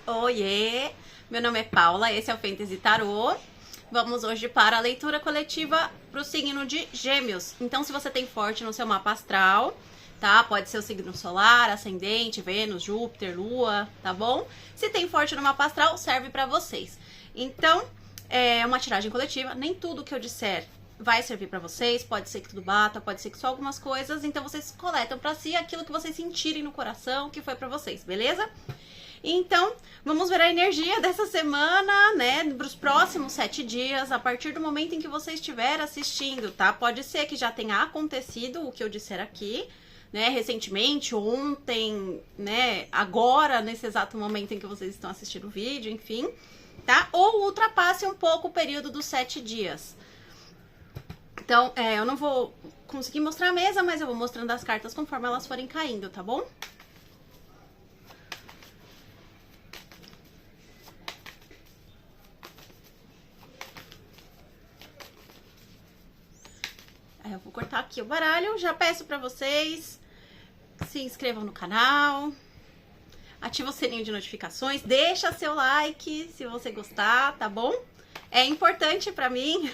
Oiê! Meu nome é Paula, esse é o Fantasy Tarô. Vamos hoje para a leitura coletiva para o signo de Gêmeos. Então, se você tem forte no seu mapa astral, tá? Pode ser o signo solar, ascendente, Vênus, Júpiter, Lua, tá bom? Se tem forte no mapa astral, serve para vocês. Então, é uma tiragem coletiva. Nem tudo que eu disser vai servir para vocês. Pode ser que tudo bata, pode ser que só algumas coisas. Então, vocês coletam para si aquilo que vocês sentirem no coração que foi para vocês, beleza? Então, vamos ver a energia dessa semana, né, para os próximos 7 dias, a partir do momento em que você estiver assistindo, tá? Pode ser que já tenha acontecido o que eu disser aqui, né, recentemente, ontem, né, agora, nesse exato momento em que vocês estão assistindo o vídeo, enfim, tá? Ou ultrapasse um pouco o período dos 7 dias. Então, eu não vou conseguir mostrar a mesa, mas eu vou mostrando as cartas conforme elas forem caindo, tá bom? Eu vou cortar aqui o baralho, já peço pra vocês se inscrevam no canal, ativa o sininho de notificações, deixa seu like se você gostar, tá bom? É importante pra mim.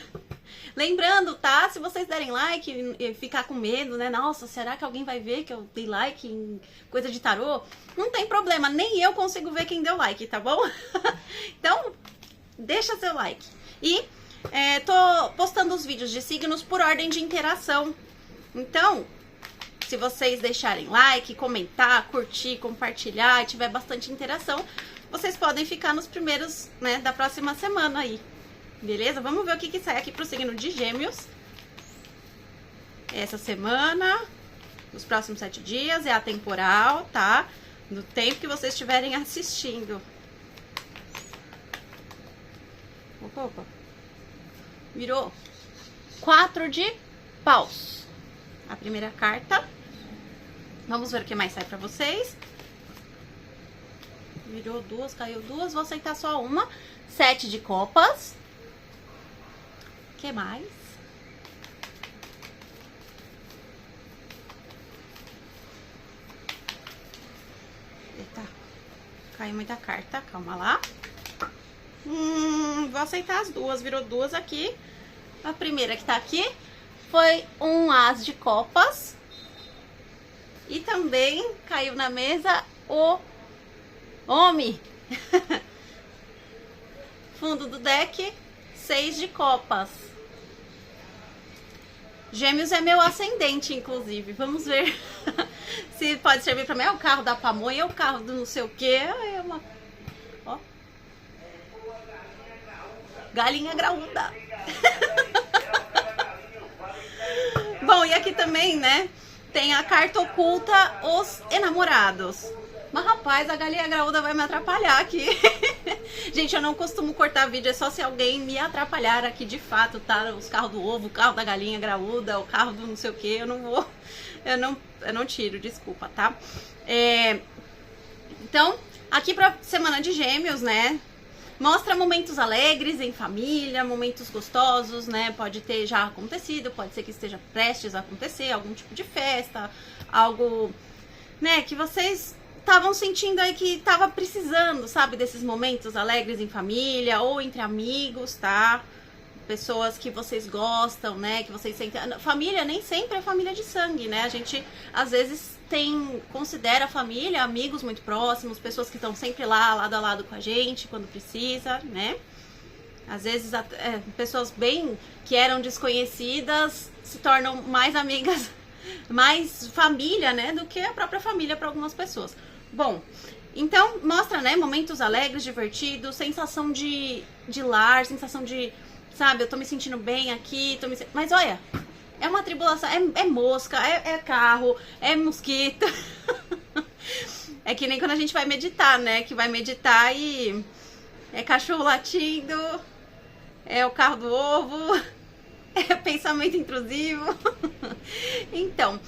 Lembrando, tá? Se vocês derem like e ficar com medo, né? Nossa, será que alguém vai ver que eu dei like em coisa de tarô? Não tem problema, nem eu consigo ver quem deu like, tá bom? Então, deixa seu like. E tô postando os vídeos de signos por ordem de interação. Então, se vocês deixarem like, comentar, curtir, compartilhar e tiver bastante interação, vocês podem ficar nos primeiros, né, da próxima semana aí. Beleza? Vamos ver o que sai aqui pro signo de Gêmeos. Essa semana, nos próximos 7 dias, é atemporal, tá? No tempo que vocês estiverem assistindo. Opa, opa. Virou 4 de paus. A primeira carta. Vamos ver o que mais sai pra vocês. Virou 2, caiu 2. Vou aceitar só uma. 7 de copas. O que mais? Eita. Caiu muita carta. Calma lá. Vou aceitar as duas, virou 2 aqui. A primeira que tá aqui foi um as de copas. E também caiu na mesa o homem. Fundo do deck, 6 de copas. Gêmeos é meu ascendente, inclusive. Vamos ver se pode servir pra mim. É o carro da pamonha, é o carro do não sei o que. É uma... Ó. Galinha graúda. Bom, e aqui também, né, tem a carta oculta, os enamorados. Mas, rapaz, a galinha graúda vai me atrapalhar aqui. Gente, eu não costumo cortar vídeo, é só se alguém me atrapalhar aqui de fato, tá? Os carros do ovo, o carro da galinha graúda, o carro do não sei o que, eu não vou... Eu não tiro, desculpa, tá? Então, aqui pra semana de Gêmeos, né, mostra momentos alegres em família, momentos gostosos, né? Pode ter já acontecido, pode ser que esteja prestes a acontecer, algum tipo de festa, algo, né, que vocês estavam sentindo aí que tava precisando, sabe? Desses momentos alegres em família ou entre amigos, tá? Pessoas que vocês gostam, né? Que vocês sentem... Família nem sempre é família de sangue, né? A gente, às vezes, considera a família amigos muito próximos, pessoas que estão sempre lá, lado a lado com a gente, quando precisa, né? Às vezes, pessoas bem que eram desconhecidas se tornam mais amigas, mais família, né? Do que a própria família para algumas pessoas. Bom, então, mostra, né? Momentos alegres, divertidos, sensação de lar, sensação de... Sabe, eu tô me sentindo bem aqui, mas olha, é uma tribulação, é mosca, é carro, é mosquito. É que nem quando a gente vai meditar, né? Que vai meditar e é cachorro latindo, é o carro do ovo, é pensamento intrusivo. Então,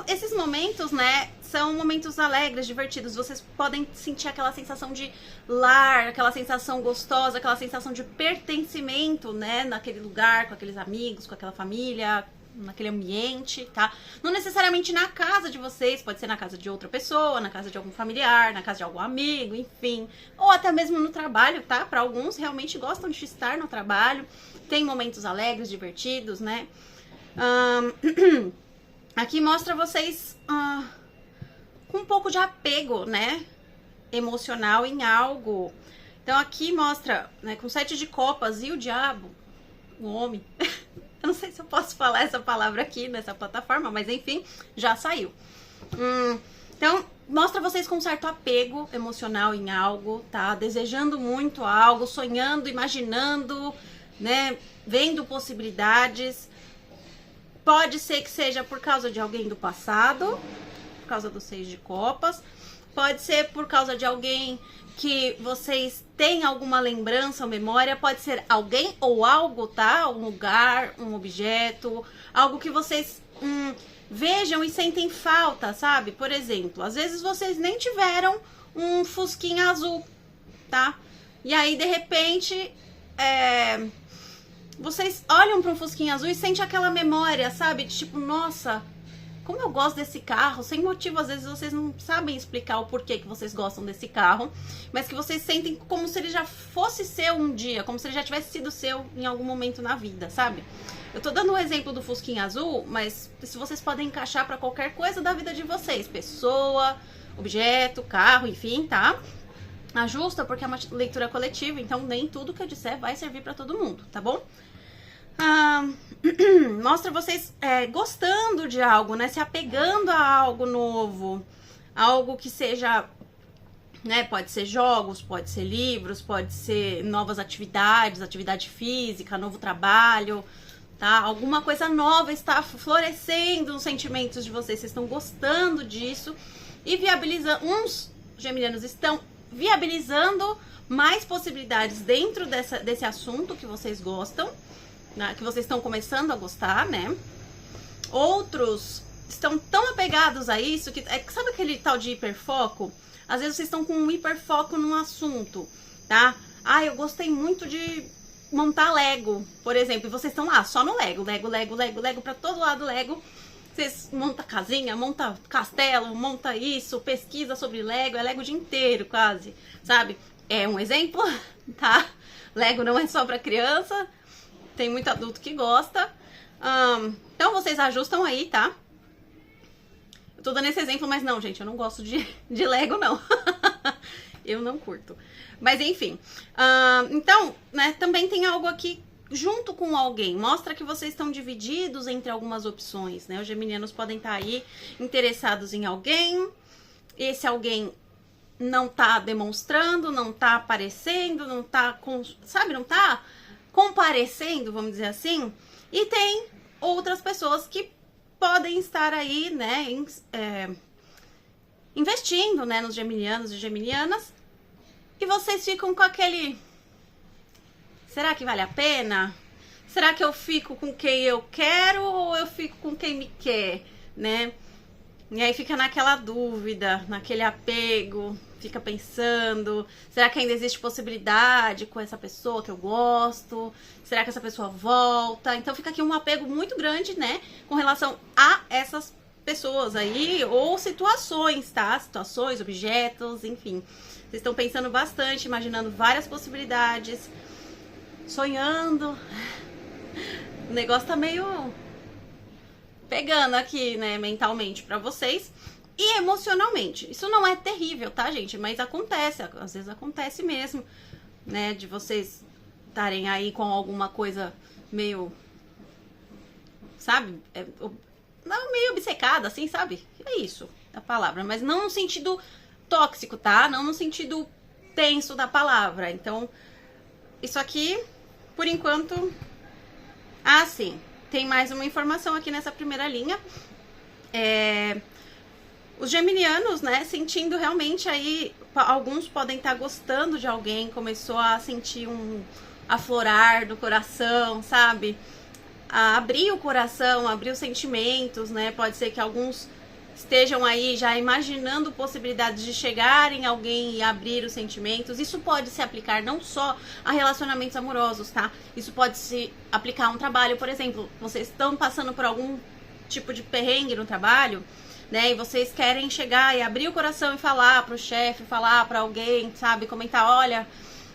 esses momentos, né, são momentos alegres, divertidos. Vocês podem sentir aquela sensação de lar, aquela sensação gostosa, aquela sensação de pertencimento, né, naquele lugar, com aqueles amigos, com aquela família, naquele ambiente, tá? Não necessariamente na casa de vocês, pode ser na casa de outra pessoa, na casa de algum familiar, na casa de algum amigo, enfim. Ou até mesmo no trabalho, tá? Para alguns realmente gostam de estar no trabalho, tem momentos alegres, divertidos, né? Aqui mostra vocês com um pouco de apego, né? Emocional em algo. Então aqui mostra, né, com 7 de copas e o diabo, o homem. Eu não sei se eu posso falar essa palavra aqui nessa plataforma, mas enfim, já saiu. Então, mostra vocês com um certo apego emocional em algo, tá? Desejando muito algo, sonhando, imaginando, né? Vendo possibilidades. Pode ser que seja por causa de alguém do passado, por causa do 6 de copas. Pode ser por causa de alguém que vocês têm alguma lembrança ou memória. Pode ser alguém ou algo, tá? Um lugar, um objeto, algo que vocês vejam e sentem falta, sabe? Por exemplo, às vezes vocês nem tiveram um fusquinha azul, tá? E aí, de repente, vocês olham para um fusquinha azul e sentem aquela memória, sabe? De tipo, nossa, como eu gosto desse carro, sem motivo, às vezes vocês não sabem explicar o porquê que vocês gostam desse carro, mas que vocês sentem como se ele já fosse seu um dia, como se ele já tivesse sido seu em algum momento na vida, sabe? Eu tô dando um exemplo do fusquinha azul, mas se vocês podem encaixar para qualquer coisa da vida de vocês, pessoa, objeto, carro, enfim, tá? Ajusta porque é uma leitura coletiva, então nem tudo que eu disser vai servir para todo mundo, tá bom? Mostra vocês gostando de algo, né? Se apegando a algo novo, algo que seja, né? Pode ser jogos, pode ser livros, pode ser novas atividades, atividade física, novo trabalho, tá? Alguma coisa nova está florescendo nos sentimentos de vocês, vocês estão gostando disso e viabilizando, uns geminianos estão viabilizando mais possibilidades dentro desse assunto que vocês gostam, que vocês estão começando a gostar, né? Outros estão tão apegados a isso que... sabe aquele tal de hiperfoco? Às vezes vocês estão com um hiperfoco num assunto, tá? Eu gostei muito de montar Lego, por exemplo. E vocês estão lá, só no Lego. Lego, pra todo lado Lego. Vocês montam casinha, monta castelo, monta isso, pesquisa sobre Lego. É Lego o dia inteiro, quase, sabe? É um exemplo, tá? Lego não é só pra criança. Tem muito adulto que gosta. Então, vocês ajustam aí, tá? Eu tô dando esse exemplo, mas não, gente, eu não gosto de Lego, não. Eu não curto. Mas, enfim. Então, né, também tem algo aqui junto com alguém. Mostra que vocês estão divididos entre algumas opções, né? Os geminianos podem estar aí interessados em alguém. Esse alguém não tá demonstrando, não tá aparecendo, não tá... Sabe, não tá... comparecendo, vamos dizer assim, e tem outras pessoas que podem estar aí, né, investindo, né, nos geminianos e geminianas, e vocês ficam com aquele, será que vale a pena? Será que eu fico com quem eu quero ou eu fico com quem me quer, né? E aí fica naquela dúvida, naquele apego, fica pensando, será que ainda existe possibilidade com essa pessoa que eu gosto? Será que essa pessoa volta? Então fica aqui um apego muito grande, né, com relação a essas pessoas aí, ou situações, tá? Situações, objetos, enfim. Vocês estão pensando bastante, imaginando várias possibilidades, sonhando. O negócio tá meio... pegando aqui, né, mentalmente pra vocês e emocionalmente. Isso não é terrível, tá, gente? Mas acontece, às vezes acontece mesmo, né, de vocês estarem aí com alguma coisa meio, sabe, não, meio obcecada, assim, sabe? É isso a palavra, mas não no sentido tóxico, tá? Não no sentido tenso da palavra. Então, isso aqui, por enquanto, sim. Tem mais uma informação aqui nessa primeira linha. Os geminianos, né, sentindo realmente aí, alguns podem estar gostando de alguém, começou a sentir um aflorar do coração, sabe? A abrir o coração, abrir os sentimentos, né? Pode ser que alguns estejam aí já imaginando possibilidades de chegar em alguém e abrir os sentimentos. Isso pode se aplicar não só a relacionamentos amorosos, tá? Isso pode se aplicar a um trabalho, por exemplo, vocês estão passando por algum tipo de perrengue no trabalho, né? E vocês querem chegar e abrir o coração e falar pro chefe, falar pra alguém, sabe? Comentar, olha,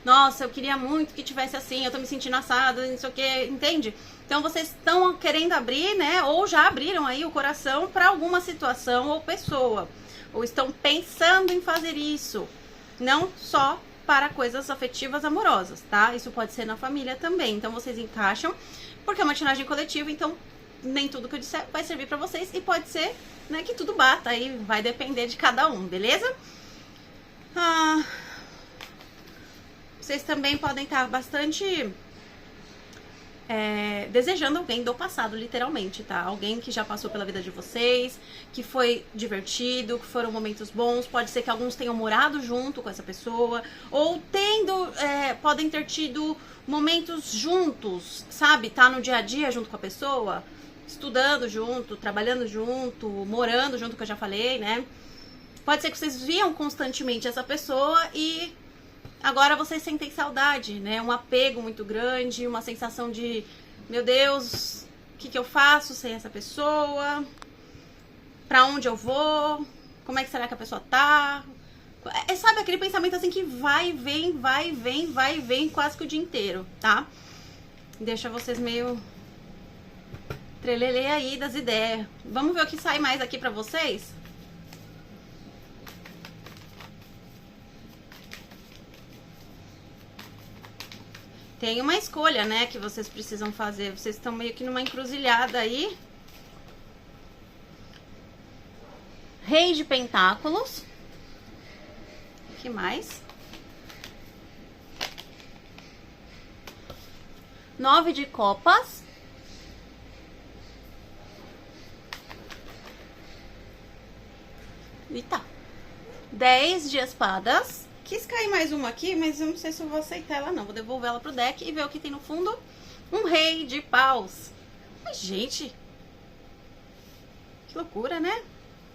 nossa, eu queria muito que tivesse assim, eu tô me sentindo assado, não sei o que, entende? Então vocês estão querendo abrir, né? Ou já abriram aí o coração para alguma situação ou pessoa. Ou estão pensando em fazer isso. Não só para coisas afetivas amorosas, tá? Isso pode ser na família também. Então vocês encaixam, porque é uma tiragem coletiva, então nem tudo que eu disser vai servir para vocês. E pode ser, né, que tudo bata, aí vai depender de cada um, beleza? Vocês também podem estar bastante desejando alguém do passado, literalmente, tá? Alguém que já passou pela vida de vocês, que foi divertido, que foram momentos bons. Pode ser que alguns tenham morado junto com essa pessoa, ou podem ter tido momentos juntos, sabe? Tá no dia a dia junto com a pessoa, estudando junto, trabalhando junto, morando junto, que eu já falei, né? Pode ser que vocês viam constantemente essa pessoa e agora vocês sentem saudade, né? Um apego muito grande, uma sensação de, meu Deus, o que eu faço sem essa pessoa? Pra onde eu vou? Como é que será que a pessoa tá? Sabe, aquele pensamento assim que vai e vem, vai e vem, vai e vem quase que o dia inteiro, tá? Deixa vocês meio trelelê aí das ideias. Vamos ver o que sai mais aqui pra vocês? Tem uma escolha, né, que vocês precisam fazer. Vocês estão meio que numa encruzilhada aí. Rei de Pentáculos. O que mais? 9 de Copas. Eita. 10 de Espadas. Quis cair mais uma aqui, mas eu não sei se eu vou aceitar ela não. Vou devolver ela pro deck e ver o que tem no fundo. Um Rei de Paus. Mas, gente, que loucura, né?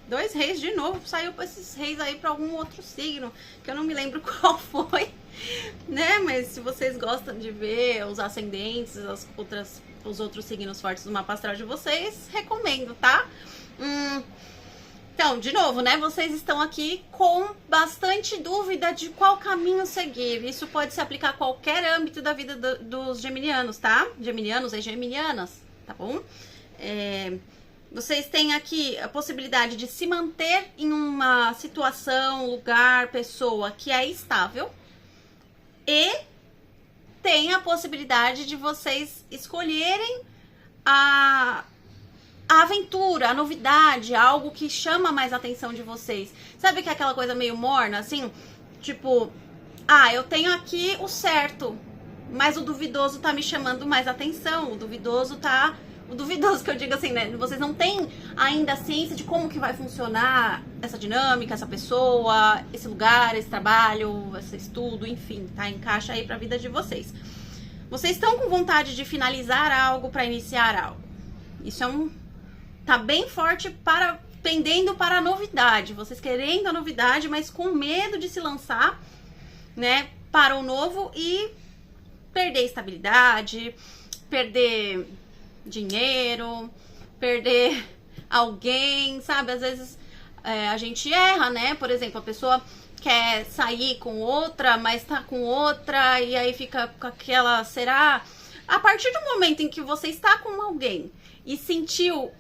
2 reis de novo. Saiu pra esses reis aí pra algum outro signo, que eu não me lembro qual foi, né? Mas se vocês gostam de ver os ascendentes, os outros signos fortes do mapa astral de vocês, recomendo, tá? Então, de novo, né? Vocês estão aqui com bastante dúvida de qual caminho seguir. Isso pode se aplicar a qualquer âmbito da vida dos geminianos, tá? Geminianos e geminianas, tá bom? Vocês têm aqui a possibilidade de se manter em uma situação, lugar, pessoa que é estável. E tem a possibilidade de vocês escolherem a aventura, a novidade, algo que chama mais a atenção de vocês. Sabe que é aquela coisa meio morna, assim? Tipo, eu tenho aqui o certo, mas o duvidoso tá me chamando mais atenção. O duvidoso que eu digo assim, né? Vocês não têm ainda a ciência de como que vai funcionar essa dinâmica, essa pessoa, esse lugar, esse trabalho, esse estudo, enfim, tá? Encaixa aí pra vida de vocês. Vocês estão com vontade de finalizar algo pra iniciar algo. Isso tá bem forte pendendo para a novidade. Vocês querendo a novidade, mas com medo de se lançar, né, para o novo e perder estabilidade, perder dinheiro, perder alguém, sabe? Às vezes a gente erra, né? Por exemplo, a pessoa quer sair com outra, mas tá com outra e aí fica com aquela, será? A partir do momento em que você está com alguém e sentiu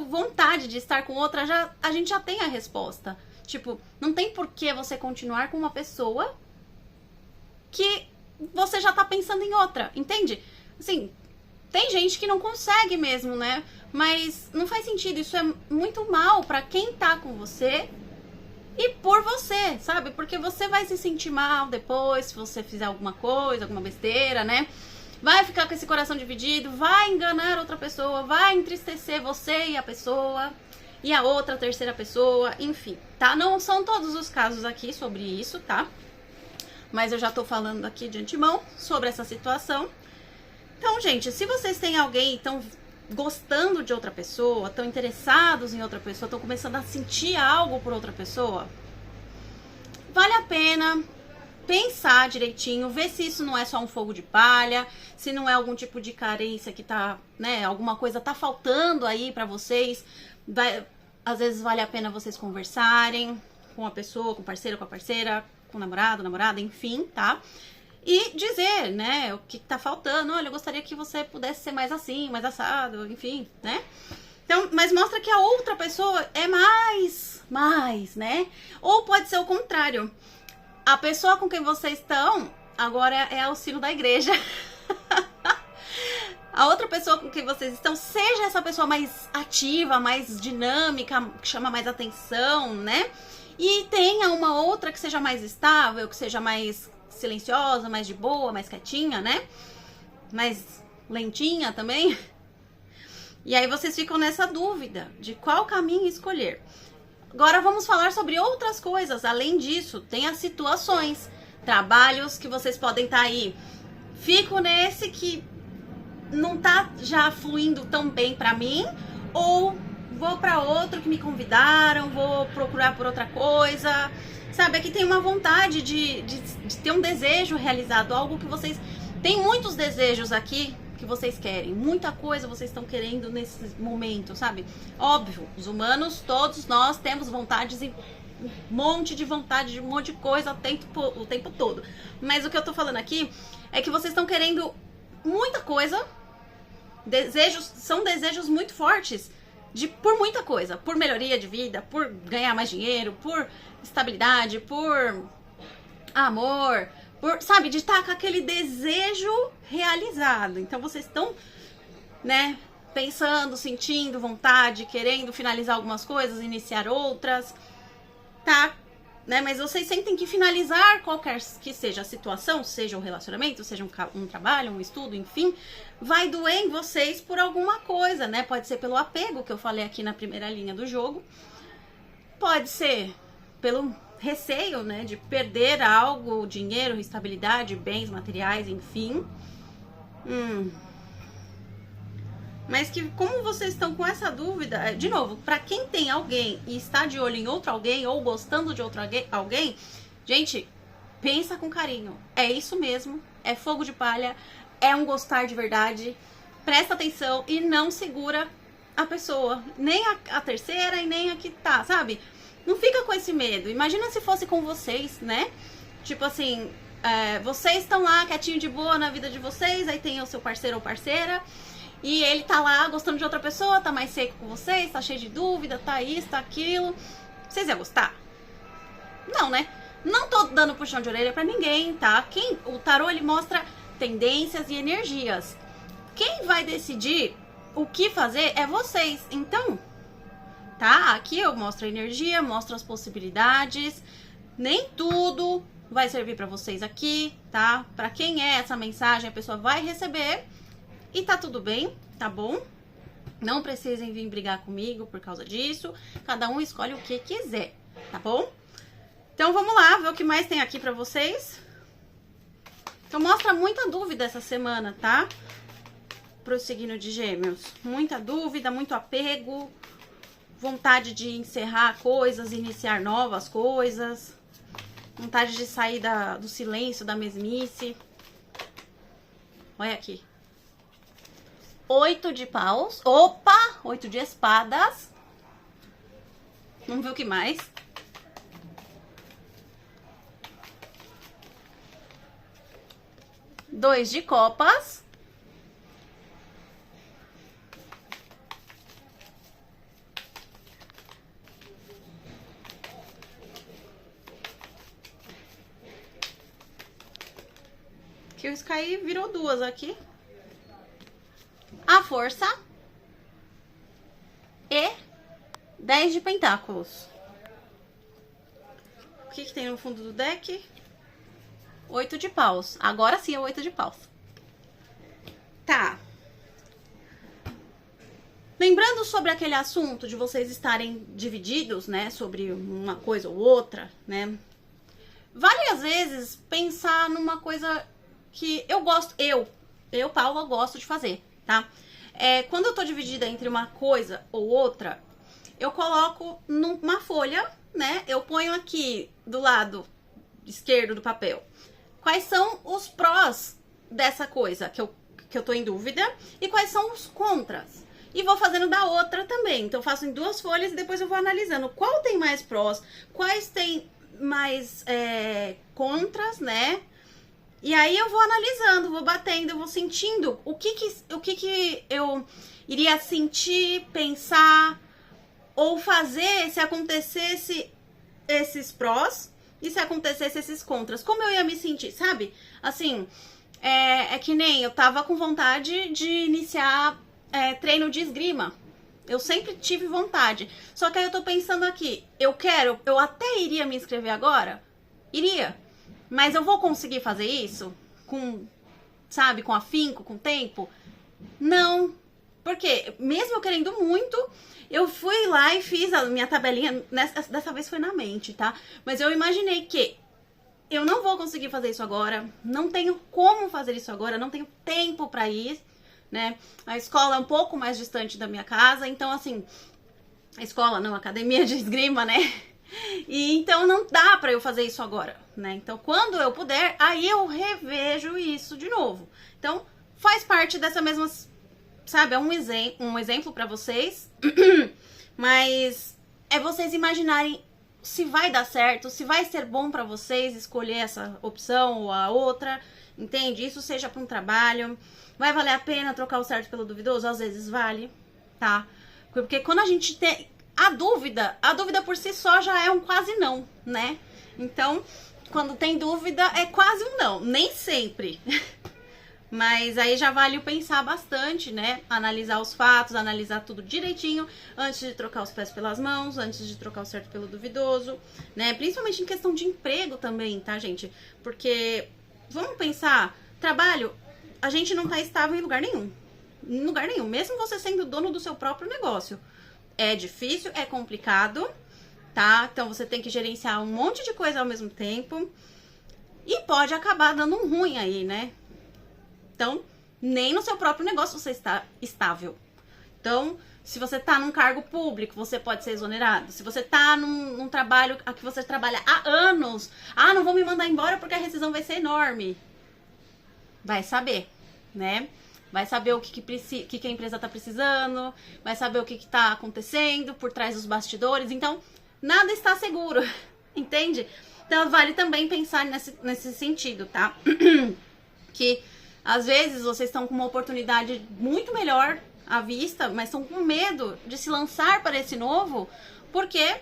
vontade de estar com outra, a gente já tem a resposta. Tipo, não tem por que você continuar com uma pessoa que você já tá pensando em outra, entende? Assim, tem gente que não consegue mesmo, né? Mas não faz sentido, isso é muito mal pra quem tá com você e por você, sabe? Porque você vai se sentir mal depois, se você fizer alguma coisa, alguma besteira, né? Vai ficar com esse coração dividido, vai enganar outra pessoa, vai entristecer você e a pessoa, e a outra terceira pessoa, enfim, tá? Não são todos os casos aqui sobre isso, tá? Mas eu já tô falando aqui de antemão sobre essa situação. Então, gente, se vocês têm alguém, estão gostando de outra pessoa, estão interessados em outra pessoa, estão começando a sentir algo por outra pessoa, vale a pena pensar direitinho, ver se isso não é só um fogo de palha, se não é algum tipo de carência que tá, né, alguma coisa tá faltando aí pra vocês. Às vezes vale a pena vocês conversarem com a pessoa, com o parceiro, com a parceira, com o namorado, namorada, enfim, tá? E dizer, né, o que tá faltando. Olha, eu gostaria que você pudesse ser mais assim, mais assado, enfim, né? Então, mas mostra que a outra pessoa é mais, né? Ou pode ser o contrário. A pessoa com quem vocês estão agora é o sino da igreja. A outra pessoa com quem vocês estão, seja essa pessoa mais ativa, mais dinâmica, que chama mais atenção, né? E tenha uma outra que seja mais estável, que seja mais silenciosa, mais de boa, mais quietinha, né? Mais lentinha também. E aí vocês ficam nessa dúvida de qual caminho escolher. Agora vamos falar sobre outras coisas. Além disso, tem as situações, trabalhos que vocês podem estar aí. Fico nesse que não tá já fluindo tão bem pra mim, ou vou pra outro que me convidaram, vou procurar por outra coisa. Sabe, aqui tem uma vontade de ter um desejo realizado, algo que vocês... Tem muitos desejos aqui que vocês querem, muita coisa vocês estão querendo nesse momento, sabe? Óbvio, os humanos, todos nós temos vontades e um monte de vontade, de um monte de coisa o tempo todo. Mas o que eu tô falando aqui é que vocês estão querendo muita coisa, são desejos muito fortes por muita coisa, por melhoria de vida, por ganhar mais dinheiro, por estabilidade, por amor, por, sabe, de estar com aquele desejo realizado. Então vocês estão, né, pensando, sentindo vontade, querendo finalizar algumas coisas, iniciar outras, tá? Né, mas vocês sentem que finalizar qualquer que seja a situação, seja um relacionamento, seja um trabalho, um estudo, enfim, vai doer em vocês por alguma coisa, né? Pode ser pelo apego que eu falei aqui na primeira linha do jogo, pode ser pelo receio, né, de perder algo, dinheiro, estabilidade, bens materiais, enfim. Mas que como vocês estão com essa dúvida, de novo, pra quem tem alguém e está de olho em outro alguém ou gostando de outro alguém, gente, pensa com carinho. É isso mesmo, é fogo de palha, é um gostar de verdade. Presta atenção e não segura a pessoa, nem a terceira e nem a que tá, sabe? Não fica com esse medo. Imagina se fosse com vocês, né? Tipo assim, vocês estão lá quietinho de boa na vida de vocês, aí tem o seu parceiro ou parceira, e ele tá lá gostando de outra pessoa, tá mais seco com vocês, tá cheio de dúvida, tá isso, tá aquilo. Vocês iam gostar? Não, né? Não tô dando puxão de orelha pra ninguém, tá? O tarô, ele mostra tendências e energias. Quem vai decidir o que fazer é vocês. Então, tá? Aqui eu mostro a energia, mostro as possibilidades. Nem tudo vai servir pra vocês aqui, tá? Pra quem é essa mensagem, a pessoa vai receber. E tá tudo bem, tá bom? Não precisem vir brigar comigo por causa disso. Cada um escolhe o que quiser, tá bom? Então vamos lá, ver o que mais tem aqui pra vocês. Então mostra muita dúvida essa semana, tá? Pro signo de Gêmeos. Muita dúvida, muito apego, vontade de encerrar coisas, iniciar novas coisas. Vontade de sair do silêncio, da mesmice. Olha aqui. 8 de paus. Opa! 8 de espadas. Vamos ver o que mais. Dois de copas. Que o Sky virou duas aqui. A força e 10 de pentáculos. O que tem no fundo do deck? 8 de paus. Agora sim é 8 de paus. Tá. Lembrando sobre aquele assunto de vocês estarem divididos, né? Sobre uma coisa ou outra, né? Vale às vezes pensar numa coisa que eu gosto, eu Paula, gosto de fazer, tá? quando eu tô dividida entre uma coisa ou outra, eu coloco numa folha, né? Eu ponho aqui do lado esquerdo do papel quais são os prós dessa coisa que eu tô em dúvida e quais são os contras. E vou fazendo da outra também. Então, eu faço em 2 folhas e depois eu vou analisando qual tem mais prós, quais tem mais contras, né? E aí eu vou analisando, vou batendo, eu vou sentindo o que eu iria sentir, pensar ou fazer se acontecesse esses prós e se acontecesse esses contras. Como eu ia me sentir, sabe? Assim, é que nem eu tava com vontade de iniciar treino de esgrima. Eu sempre tive vontade. Só que aí eu tô pensando aqui, eu até iria me inscrever agora? Iria. Mas eu vou conseguir fazer isso? Com afinco, com tempo? Não. Porque mesmo eu querendo muito, eu fui lá e fiz a minha tabelinha. Dessa vez foi na mente, tá? Mas eu imaginei que eu não vou conseguir fazer isso agora. Não tenho como fazer isso agora. Não tenho tempo pra ir, né? A escola é um pouco mais distante da minha casa. Então, assim, a escola não, a academia de esgrima, né? E então não dá pra eu fazer isso agora, né? Então, quando eu puder, aí eu revejo isso de novo. Então, faz parte dessa mesma, sabe? É um exemplo pra vocês, mas é vocês imaginarem se vai dar certo, se vai ser bom pra vocês escolher essa opção ou a outra, entende? Isso seja pra um trabalho. Vai valer a pena trocar o certo pelo duvidoso? Às vezes vale, tá? Porque quando a gente tem a dúvida por si só já é um quase não, né? Então, quando tem dúvida, é quase um não. Nem sempre. Mas aí já vale o pensar bastante, né? Analisar os fatos, analisar tudo direitinho antes de trocar os pés pelas mãos, antes de trocar o certo pelo duvidoso, né? Principalmente em questão de emprego também, tá, gente? Porque, vamos pensar, trabalho, a gente não tá estável em lugar nenhum. Em lugar nenhum. Mesmo você sendo dono do seu próprio negócio. É difícil, é complicado, tá? Então você tem que gerenciar um monte de coisa ao mesmo tempo. E pode acabar dando um ruim aí, né? Então, nem no seu próprio negócio você está estável. Então, se você tá num cargo público, você pode ser exonerado. Se você tá num trabalho a que você trabalha há anos, não vou me mandar embora porque a rescisão vai ser enorme. Vai saber, né? Vai saber o que a empresa tá precisando, vai saber o que tá acontecendo por trás dos bastidores. Então, nada está seguro, entende? Então, vale também pensar nesse sentido, tá? Que, às vezes, vocês estão com uma oportunidade muito melhor à vista, mas estão com medo de se lançar para esse novo. Por quê?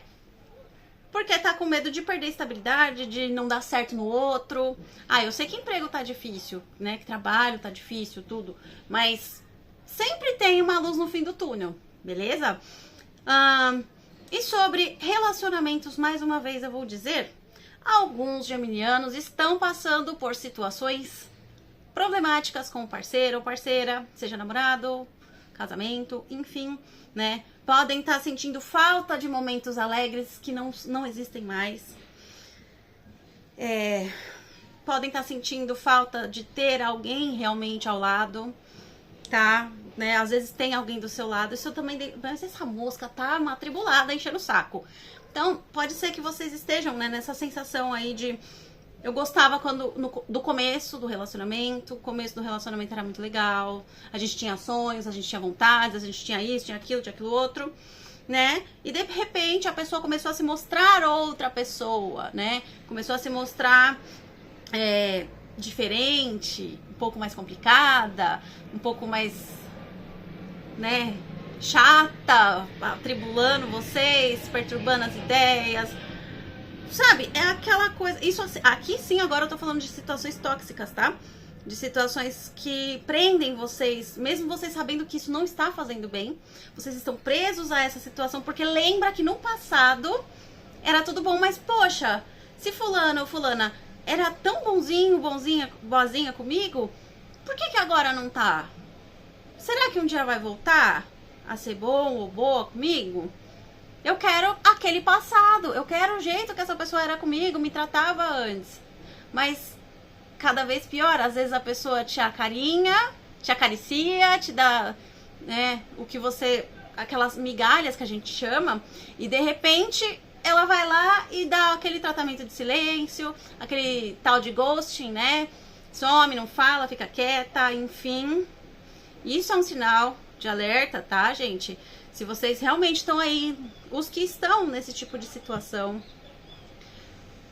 Porque tá com medo de perder estabilidade, de não dar certo no outro. Eu sei que emprego tá difícil, né? Que trabalho tá difícil, tudo. Mas sempre tem uma luz no fim do túnel, beleza? E sobre relacionamentos, mais uma vez eu vou dizer, alguns geminianos estão passando por situações problemáticas com o parceiro ou parceira, seja namorado, casamento, enfim, né? Podem estar sentindo falta de momentos alegres que não existem mais. Podem estar sentindo falta de ter alguém realmente ao lado, tá? Né? Às vezes tem alguém do seu lado. Isso também. Mas essa mosca tá uma atribulada, enchendo o saco. Então, pode ser que vocês estejam, né, nessa sensação aí de. Eu gostava do começo do relacionamento. O começo do relacionamento era muito legal. A gente tinha sonhos, a gente tinha vontades, a gente tinha isso, tinha aquilo outro, né? E de repente a pessoa começou a se mostrar outra pessoa, né? Começou a se mostrar diferente, um pouco mais complicada, um pouco mais, né, chata, atribulando vocês, perturbando as ideias. Sabe, é aquela coisa. Isso aqui sim, agora eu tô falando de situações tóxicas, tá? De situações que prendem vocês, mesmo vocês sabendo que isso não está fazendo bem. Vocês estão presos a essa situação, porque lembra que no passado era tudo bom, mas poxa, se fulano ou fulana era tão boazinha comigo, por que agora não tá? Será que um dia vai voltar a ser bom ou boa comigo? Eu quero aquele passado, eu quero o jeito que essa pessoa era comigo, me tratava antes. Mas cada vez pior, às vezes a pessoa te acarinha, te acaricia, te dá né, aquelas migalhas que a gente chama, e de repente ela vai lá e dá aquele tratamento de silêncio, aquele tal de ghosting, né? Some, não fala, fica quieta, enfim. Isso é um sinal de alerta, tá, gente? Se vocês realmente estão aí, os que estão nesse tipo de situação,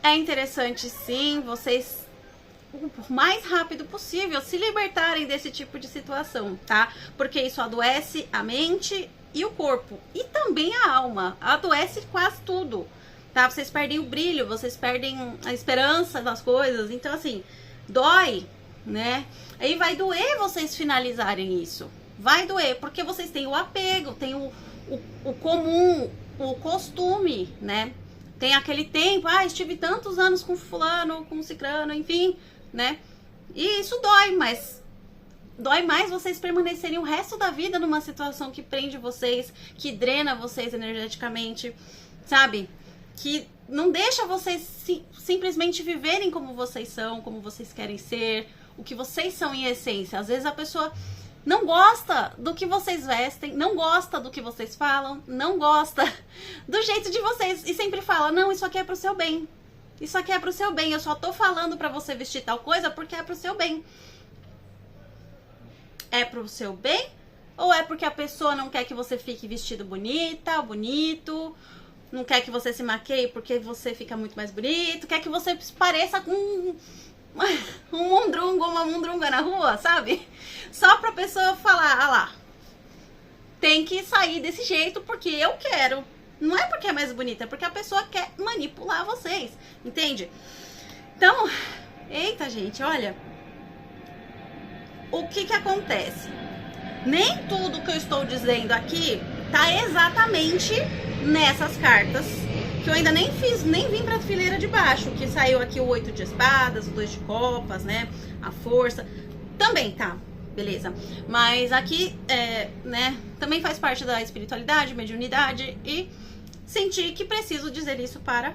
é interessante sim vocês, o mais rápido possível, se libertarem desse tipo de situação, tá? Porque isso adoece a mente e o corpo, e também a alma, adoece quase tudo, tá? Vocês perdem o brilho, vocês perdem a esperança das coisas, então assim, dói, né? Aí vai doer vocês finalizarem isso, vai doer, porque vocês têm o apego, tem o comum, o costume, né? Tem aquele tempo, estive tantos anos com fulano, com cicrano, enfim, né? E isso dói, mas dói mais vocês permanecerem o resto da vida numa situação que prende vocês, que drena vocês energeticamente, sabe? Que não deixa vocês simplesmente viverem como vocês são, como vocês querem ser, o que vocês são em essência. Às vezes a pessoa não gosta do que vocês vestem, não gosta do que vocês falam, não gosta do jeito de vocês e sempre fala, não, isso aqui é pro seu bem. Isso aqui é pro seu bem, eu só tô falando pra você vestir tal coisa porque é pro seu bem. É pro seu bem? Ou é porque a pessoa não quer que você fique vestido bonita, bonito, não quer que você se maqueie porque você fica muito mais bonito, quer que você pareça com um mundrungo ou uma mundrunga na rua, sabe? Só pra pessoa falar, lá, tem que sair desse jeito porque eu quero. Não é porque é mais bonita, é porque a pessoa quer manipular vocês, entende? Então, eita gente, olha, o que acontece? Nem tudo que eu estou dizendo aqui tá exatamente nessas cartas, que eu ainda nem vim pra fileira de baixo, que saiu aqui o 8 de espadas, o 2 de copas, né, a força, também tá, beleza, mas aqui, né, também faz parte da espiritualidade, mediunidade, e senti que preciso dizer isso para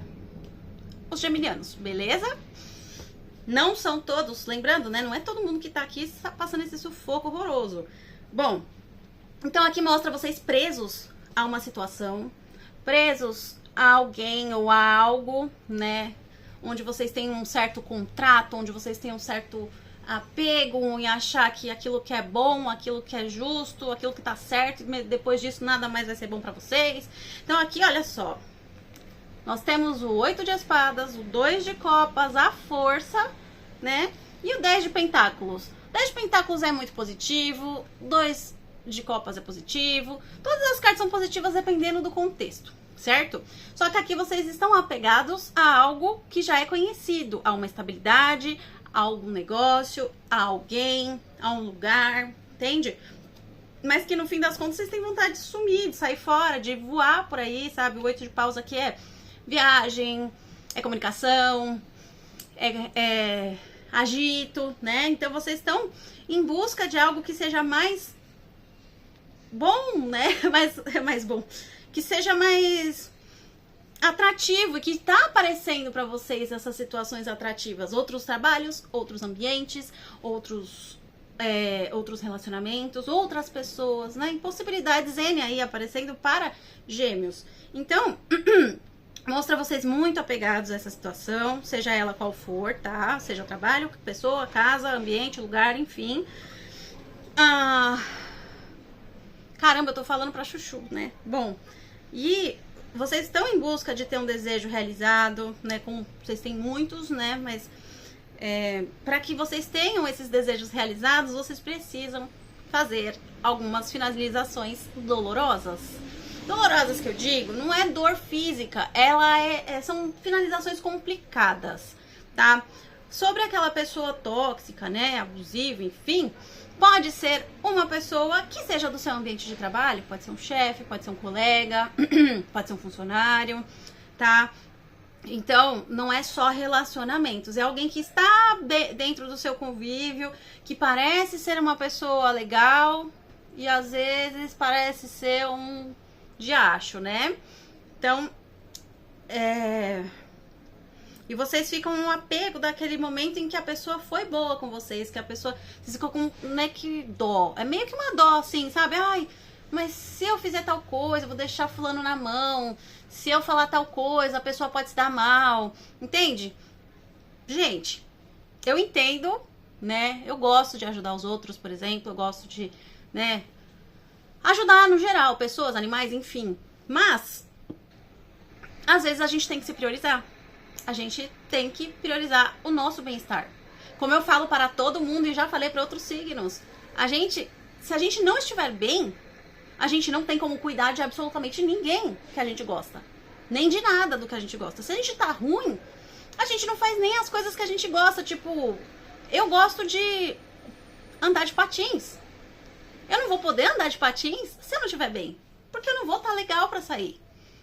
os geminianos, beleza? Não são todos, lembrando, né, não é todo mundo que tá aqui passando esse sufoco horroroso. Bom, então aqui mostra vocês presos a uma situação, presos a alguém ou a algo, né, onde vocês têm um certo contrato, onde vocês têm um certo apego em achar que aquilo que é bom, aquilo que é justo, aquilo que tá certo, depois disso nada mais vai ser bom pra vocês. Então aqui, olha só, nós temos o 8 de espadas, o 2 de copas, a força, né, e o 10 de pentáculos. 10 de pentáculos é muito positivo, 2 de copas é positivo, todas as cartas são positivas dependendo do contexto, certo? Só que aqui vocês estão apegados a algo que já é conhecido, a uma estabilidade, a algum negócio, a alguém, a um lugar, entende? Mas que no fim das contas vocês têm vontade de sumir, de sair fora, de voar por aí, sabe? O 8 de paus aqui é viagem, é comunicação, é agito, né? Então vocês estão em busca de algo que seja mais bom, né? mais bom, que seja mais atrativo e que tá aparecendo para vocês essas situações atrativas, outros trabalhos, outros ambientes, outros relacionamentos, outras pessoas, né? Possibilidades N aí aparecendo para gêmeos. Então, mostra vocês muito apegados a essa situação, seja ela qual for, tá? Seja trabalho, pessoa, casa, ambiente, lugar, enfim. Caramba, eu tô falando pra chuchu, né? Bom, e vocês estão em busca de ter um desejo realizado, né? Vocês têm muitos, né? Mas para que vocês tenham esses desejos realizados, vocês precisam fazer algumas finalizações dolorosas. Dolorosas que eu digo, não é dor física, são finalizações complicadas, tá? Sobre aquela pessoa tóxica, né? Abusiva, enfim. Pode ser uma pessoa que seja do seu ambiente de trabalho, pode ser um chefe, pode ser um colega, pode ser um funcionário, tá? Então, não é só relacionamentos, é alguém que está dentro do seu convívio, que parece ser uma pessoa legal e às vezes parece ser um diacho, né? Então, E vocês ficam no apego daquele momento em que a pessoa foi boa com vocês, que a pessoa... Vocês ficam com, não é que dó, é meio que uma dó, assim, sabe? Ai, mas se eu fizer tal coisa, eu vou deixar fulano na mão. Se eu falar tal coisa, a pessoa pode se dar mal. Entende? Gente, eu entendo, né? Eu gosto de ajudar os outros, por exemplo. Eu gosto de, né, ajudar no geral, pessoas, animais, enfim. Mas, às vezes a gente tem que se priorizar. A gente tem que priorizar o nosso bem-estar. Como eu falo para todo mundo e já falei para outros signos, se a gente não estiver bem, a gente não tem como cuidar de absolutamente ninguém que a gente gosta. Nem de nada do que a gente gosta. Se a gente tá ruim, a gente não faz nem as coisas que a gente gosta. Tipo, eu gosto de andar de patins. Eu não vou poder andar de patins se eu não estiver bem. Porque eu não vou estar legal para sair.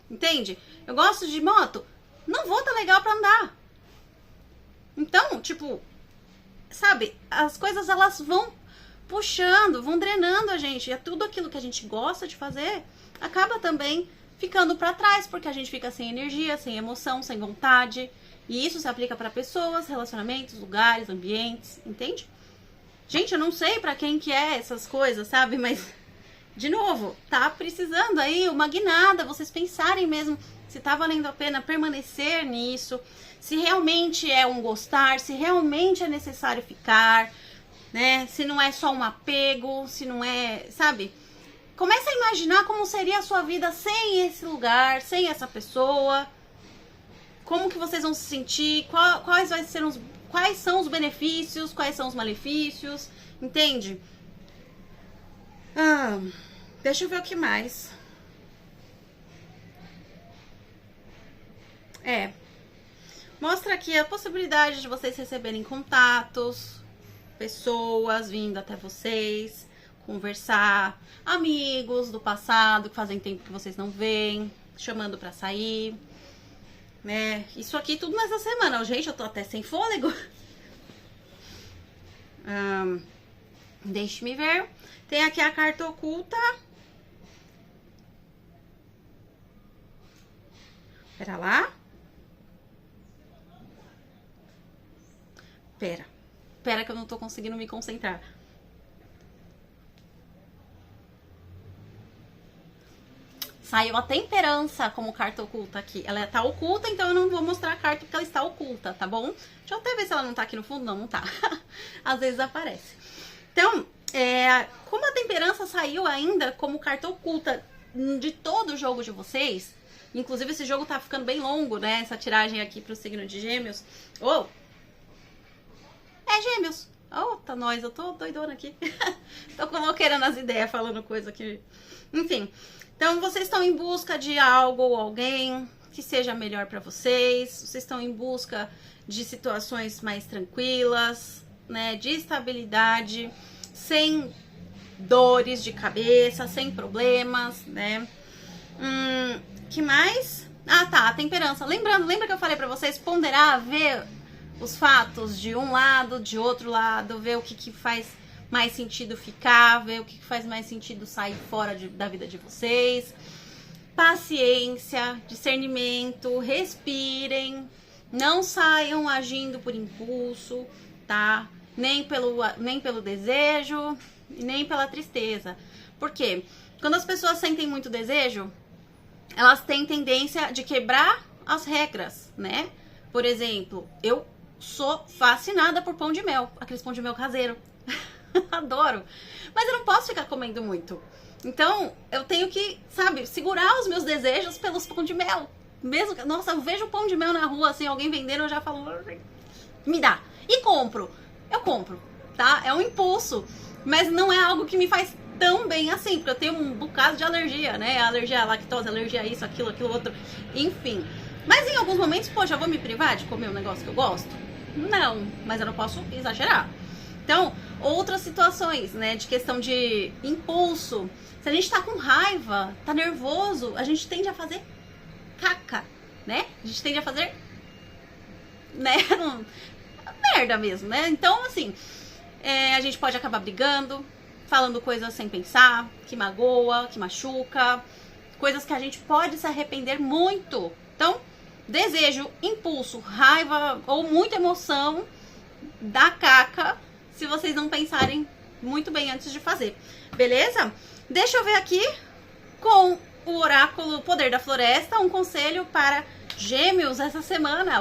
Entende? Eu gosto de moto. Não vou estar legal pra andar. Então, tipo, sabe, as coisas elas vão puxando, vão drenando a gente. E tudo aquilo que a gente gosta de fazer acaba também ficando pra trás, porque a gente fica sem energia, sem emoção, sem vontade. E isso se aplica pra pessoas, relacionamentos, lugares, ambientes, entende? Gente, eu não sei pra quem que é essas coisas, sabe? Mas, de novo, tá precisando aí uma guinada, vocês pensarem mesmo se tá valendo a pena permanecer nisso, se realmente é um gostar, se realmente é necessário ficar, né? Se não é só um apego, se não é, sabe? Comece a imaginar como seria a sua vida sem esse lugar, sem essa pessoa. Como que vocês vão se sentir, quais são os benefícios, quais são os malefícios, entende? Deixa eu ver o que mais. Mostra aqui a possibilidade de vocês receberem contatos, pessoas vindo até vocês, conversar, amigos do passado que fazem tempo que vocês não veem, chamando pra sair, né? Isso aqui tudo nessa semana. Gente, eu tô até sem fôlego. Deixe-me ver. Tem aqui a carta oculta. Pera lá. Pera que eu não tô conseguindo me concentrar. Saiu a temperança como carta oculta aqui. Ela tá oculta, então eu não vou mostrar a carta porque ela está oculta, tá bom? Deixa eu até ver se ela não tá aqui no fundo. Não tá. Às vezes aparece. Então, como a temperança saiu ainda como carta oculta de todo o jogo de vocês, inclusive esse jogo tá ficando bem longo, né? Essa tiragem aqui pro signo de Gêmeos. Gêmeos. Tá nós, eu tô doidona aqui. Tô coloqueira nas ideias, falando coisa aqui. Enfim. Então, vocês estão em busca de algo ou alguém que seja melhor pra vocês. Vocês estão em busca de situações mais tranquilas, né? De estabilidade, sem dores de cabeça, sem problemas, né? Que mais? A temperança. Lembra que eu falei pra vocês ponderar, ver os fatos de um lado, de outro lado, ver o que faz mais sentido ficar, ver o que faz mais sentido sair fora da vida de vocês. Paciência, discernimento, respirem, não saiam agindo por impulso, tá? Nem pelo desejo e nem pela tristeza. Por quê? Quando as pessoas sentem muito desejo, elas têm tendência de quebrar as regras, né? Por exemplo, eu sou fascinada por pão de mel, aqueles pão de mel caseiro. Adoro. Mas eu não posso ficar comendo muito. Então, eu tenho que, sabe, segurar os meus desejos pelos pão de mel. Mesmo, nossa, eu vejo pão de mel na rua, assim, alguém vendendo, eu já falo, me dá. E compro. Eu compro, tá? É um impulso. Mas não é algo que me faz tão bem assim, porque eu tenho um bocado de alergia, né? Alergia à lactose, alergia a isso, aquilo, outro. Enfim. Mas em alguns momentos, poxa, eu vou me privar de comer um negócio que eu gosto? Não, mas eu não posso exagerar. Então, outras situações, né, de questão de impulso. Se a gente tá com raiva, tá nervoso, a gente tende a fazer caca, né? A gente tende a fazer, né, merda mesmo, né? Então, assim, a gente pode acabar brigando, falando coisas sem pensar, que magoa, que machuca, coisas que a gente pode se arrepender muito. Então, desejo, impulso, raiva ou muita emoção, dá caca se vocês não pensarem muito bem antes de fazer, beleza? Deixa eu ver aqui com o oráculo Poder da Floresta, um conselho para Gêmeos essa semana.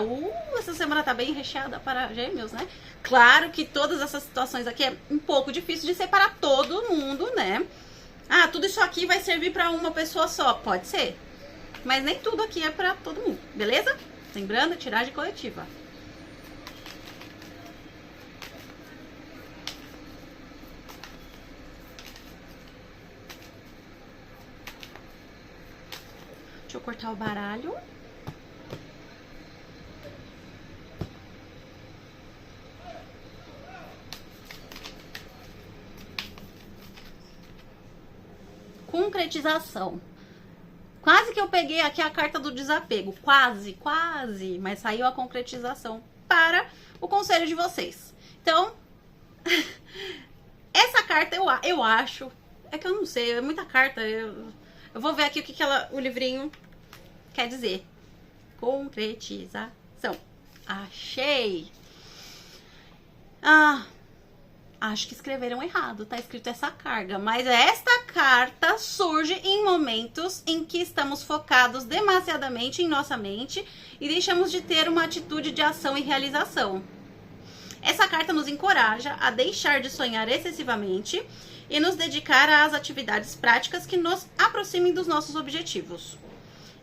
Essa semana tá bem recheada para Gêmeos, né? Claro que todas essas situações aqui é um pouco difícil de ser para todo mundo, né? Ah, tudo isso aqui vai servir para uma pessoa só. Pode ser. Mas nem tudo aqui é para todo mundo, beleza? Lembrando, tiragem coletiva. Deixa eu cortar o baralho. Concretização. Quase que eu peguei aqui a carta do desapego. Quase, mas saiu a concretização para o conselho de vocês. Então, essa carta eu acho... É que eu não sei, é muita carta. Eu vou ver aqui o que o livrinho quer dizer. Concretização. Achei. Acho que escreveram errado, tá escrito essa carga, mas esta carta surge em momentos em que estamos focados demasiadamente em nossa mente e deixamos de ter uma atitude de ação e realização. Essa carta nos encoraja a deixar de sonhar excessivamente e nos dedicar às atividades práticas que nos aproximem dos nossos objetivos.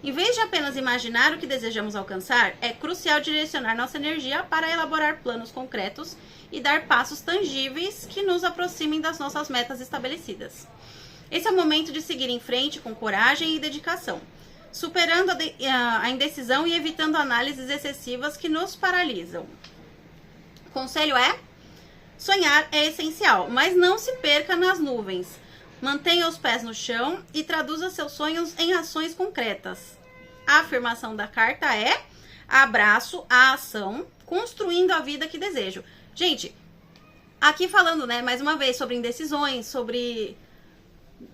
Em vez de apenas imaginar o que desejamos alcançar, é crucial direcionar nossa energia para elaborar planos concretos e dar passos tangíveis que nos aproximem das nossas metas estabelecidas. Esse é o momento de seguir em frente com coragem e dedicação, superando a indecisão e evitando análises excessivas que nos paralisam. O conselho é: sonhar é essencial, mas não se perca nas nuvens. Mantenha os pés no chão e traduza seus sonhos em ações concretas. A afirmação da carta é: abraço a ação, construindo a vida que desejo. Gente, aqui falando, né, mais uma vez, sobre indecisões, sobre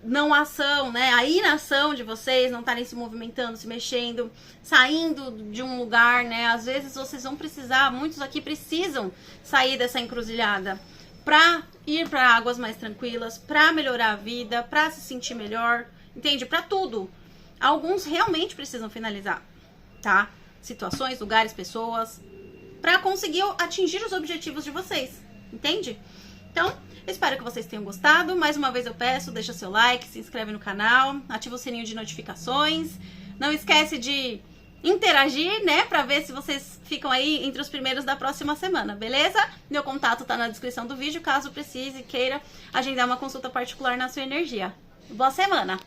não ação, né, a inação de vocês, não estarem se movimentando, se mexendo, saindo de um lugar, né, às vezes vocês vão precisar, muitos aqui precisam sair dessa encruzilhada para ir para águas mais tranquilas, para melhorar a vida, para se sentir melhor, entende? Para tudo. Alguns realmente precisam finalizar, tá? Situações, lugares, pessoas, para conseguir atingir os objetivos de vocês, entende? Então, espero que vocês tenham gostado. Mais uma vez eu peço, deixa seu like, se inscreve no canal, ativa o sininho de notificações. Não esquece de interagir, né, pra ver se vocês ficam aí entre os primeiros da próxima semana, beleza? Meu contato tá na descrição do vídeo, caso precise, queira agendar uma consulta particular na sua energia. Boa semana!